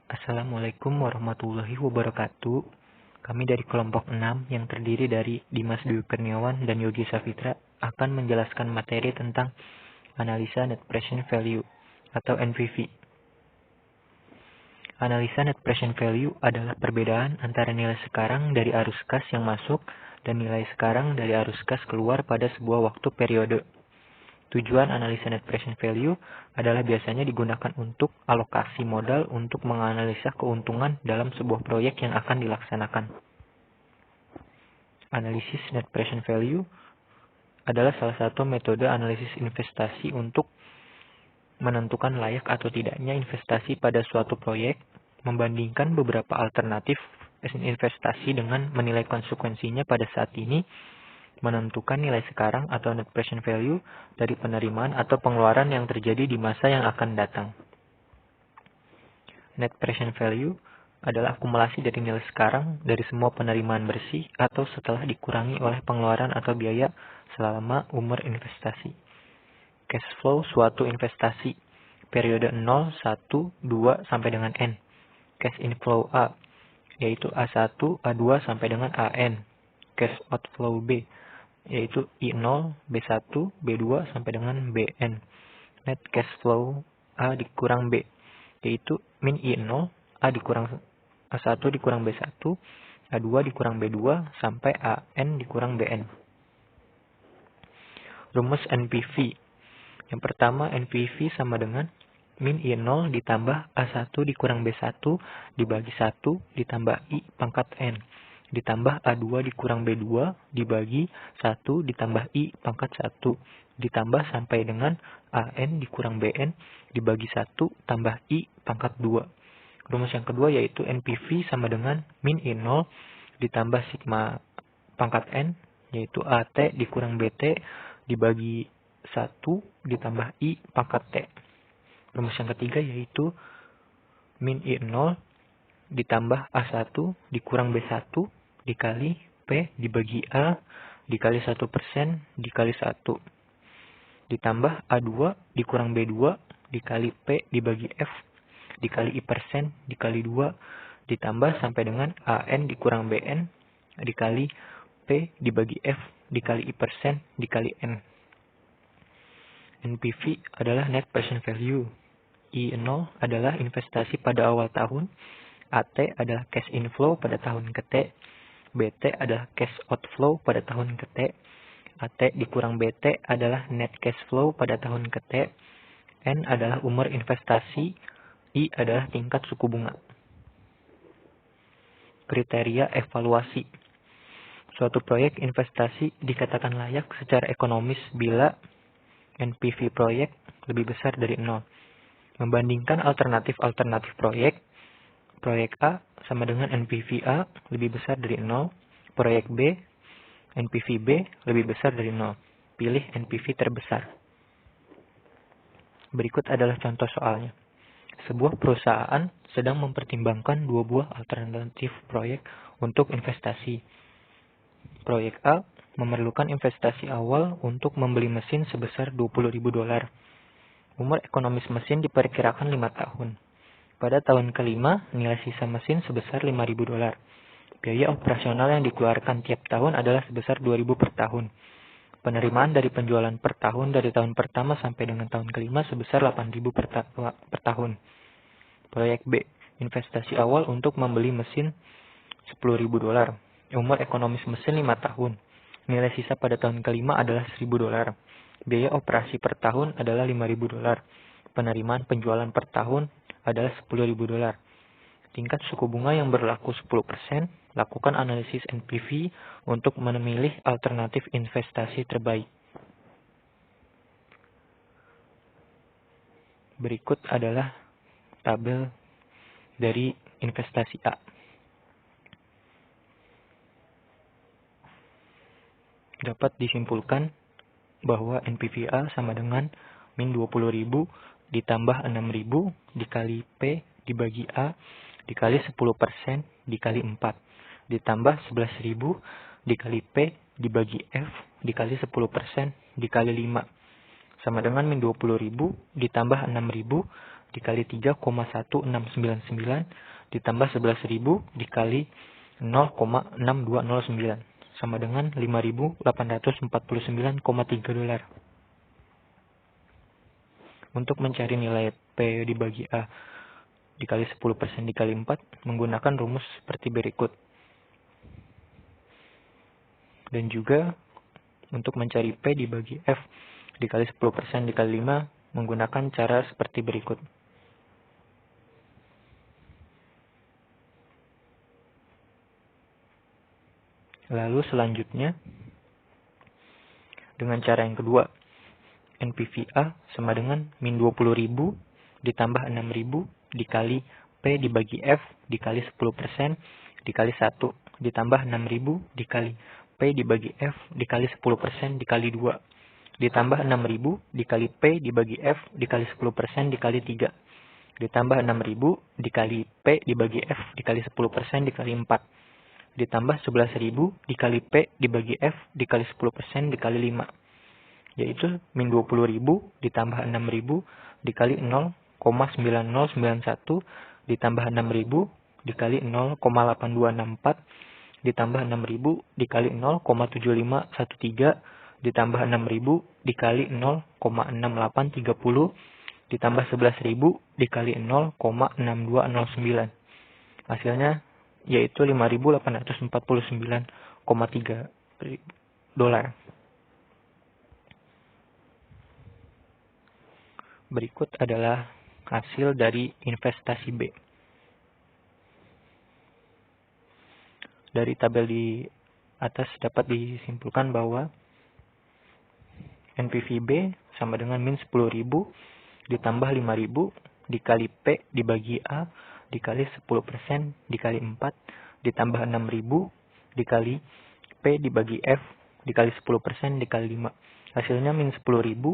Assalamualaikum warahmatullahi wabarakatuh. Kami dari kelompok 6 yang terdiri dari Dimas Dwi Kurniawan dan Yogi Safitra akan menjelaskan materi tentang analisa net present value atau NPV. Analisa net present value adalah perbedaan antara nilai sekarang dari arus kas yang masuk dan nilai sekarang dari arus kas keluar pada sebuah waktu periode. Tujuan analisa net present value adalah biasanya digunakan untuk alokasi modal untuk menganalisa keuntungan dalam sebuah proyek yang akan dilaksanakan. Analisis net present value adalah salah satu metode analisis investasi untuk menentukan layak atau tidaknya investasi pada suatu proyek, membandingkan beberapa alternatif investasi dengan menilai konsekuensinya pada saat ini, menentukan nilai sekarang atau net present value dari penerimaan atau pengeluaran yang terjadi di masa yang akan datang. Net present value adalah akumulasi dari nilai sekarang dari semua penerimaan bersih atau setelah dikurangi oleh pengeluaran atau biaya selama umur investasi. Cash flow suatu investasi periode 0, 1, 2 sampai dengan N. Cash inflow A yaitu A1, A2 sampai dengan AN. Cash outflow B yaitu I0, B1, B2 sampai dengan BN. Net cash flow A dikurang B yaitu min I0, A dikurang A1 dikurang B1, A2 dikurang B2 sampai AN dikurang BN. Rumus NPV. Yang pertama, NPV sama dengan min I0 ditambah A1 dikurang B1 dibagi 1 ditambah I pangkat N ditambah A2 dikurang B2 dibagi 1 ditambah I pangkat 1 ditambah sampai dengan AN dikurang BN dibagi 1 tambah I pangkat 2. Rumus yang kedua yaitu NPV sama dengan min I0 ditambah sigma pangkat N yaitu AT dikurang BT dibagi 1 ditambah I pangkat T. Rumus yang ketiga yaitu min I0 ditambah A1 dikurang B1 dikali P dibagi A dikali 1% dikali 1 ditambah A2 dikurang B2 dikali P dibagi F dikali I% dikali 2 ditambah sampai dengan AN dikurang BN dikali P dibagi F dikali I% dikali N. NPV adalah net present value. I0 adalah investasi pada awal tahun. AT adalah cash inflow pada tahun ke T. BT adalah cash outflow pada tahun ke T. AT dikurang BT adalah net cash flow pada tahun ke T. N adalah umur investasi. I adalah tingkat suku bunga. Kriteria evaluasi. Suatu proyek investasi dikatakan layak secara ekonomis bila NPV proyek lebih besar dari 0. Membandingkan alternatif-alternatif proyek, proyek A sama dengan NPV A lebih besar dari 0. Proyek B, NPV B lebih besar dari 0. Pilih NPV terbesar. Berikut adalah contoh soalnya. Sebuah perusahaan sedang mempertimbangkan dua buah alternatif proyek untuk investasi. Proyek A memerlukan investasi awal untuk membeli mesin sebesar $20.000. Umur ekonomis mesin diperkirakan 5 tahun. Pada tahun kelima, nilai sisa mesin sebesar $5.000. Biaya operasional yang dikeluarkan tiap tahun adalah sebesar $2.000 per tahun. Penerimaan dari penjualan per tahun dari tahun pertama sampai dengan tahun kelima sebesar $8.000 per tahun. Proyek B, investasi awal untuk membeli mesin $10.000. Umur ekonomis mesin 5 tahun. Nilai sisa pada tahun kelima adalah $1.000. Biaya operasi per tahun adalah $5.000. Penerimaan penjualan per tahun adalah $10.000. Tingkat suku bunga yang berlaku 10%. Lakukan analisis NPV untuk memilih alternatif investasi terbaik. Berikut adalah tabel dari investasi A. Dapat disimpulkan bahwa NPV A sama dengan min 20.000 ditambah 6.000 dikali P dibagi A dikali 10% dikali 4 ditambah 11.000 dikali P dibagi F dikali 10% dikali 5 sama dengan min 20.000 ditambah 6.000 dikali 3,1699 ditambah 11.000 dikali 0,6209 sama dengan 5.849,3 dolar. Untuk mencari nilai P dibagi A dikali 10% dikali 4 menggunakan rumus seperti berikut. Dan juga untuk mencari P dibagi F dikali 10% dikali 5 menggunakan cara seperti berikut. Lalu selanjutnya, dengan cara yang kedua, NPV A sama dengan min 20.000 ditambah 6.000 dikali P dibagi F dikali 10% dikali 1 ditambah 6.000 dikali P dibagi F dikali 10% dikali 2 ditambah 6.000 dikali P dibagi F dikali 10% dikali 3 ditambah 6.000 dikali P dibagi F dikali 10% dikali 4 ditambah 11.000 dikali P dibagi F dikali 10% dikali 5, yaitu min 20.000 ditambah 6.000 dikali 0,9091 ditambah 6.000 dikali 0,8264 ditambah 6.000 dikali 0,7513 ditambah 6.000 dikali 0,6830 ditambah 11.000 dikali 0,6209. Hasilnya yaitu 5.849,3 dolar. Berikut adalah hasil dari investasi B. Dari tabel di atas dapat disimpulkan bahwa NPV B sama dengan min 10.000 ditambah 5.000 dikali P dibagi A dikali 10% dikali 4 ditambah 6.000 dikali P dibagi F dikali 10% dikali 5. Hasilnya min 10.000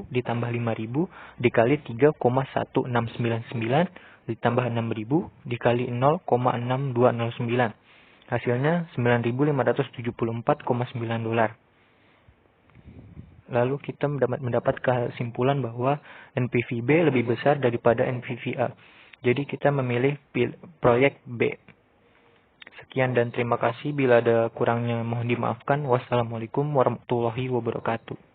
ditambah 5.000 dikali 3,1699 ditambah 6.000 dikali 0,6209. Hasilnya 9.574,9 dolar. Lalu kita mendapat kesimpulan bahwa NPV B lebih besar daripada NPV A. Jadi kita memilih proyek B. Sekian dan terima kasih. Bila ada kurangnya mohon dimaafkan. Wassalamualaikum warahmatullahi wabarakatuh.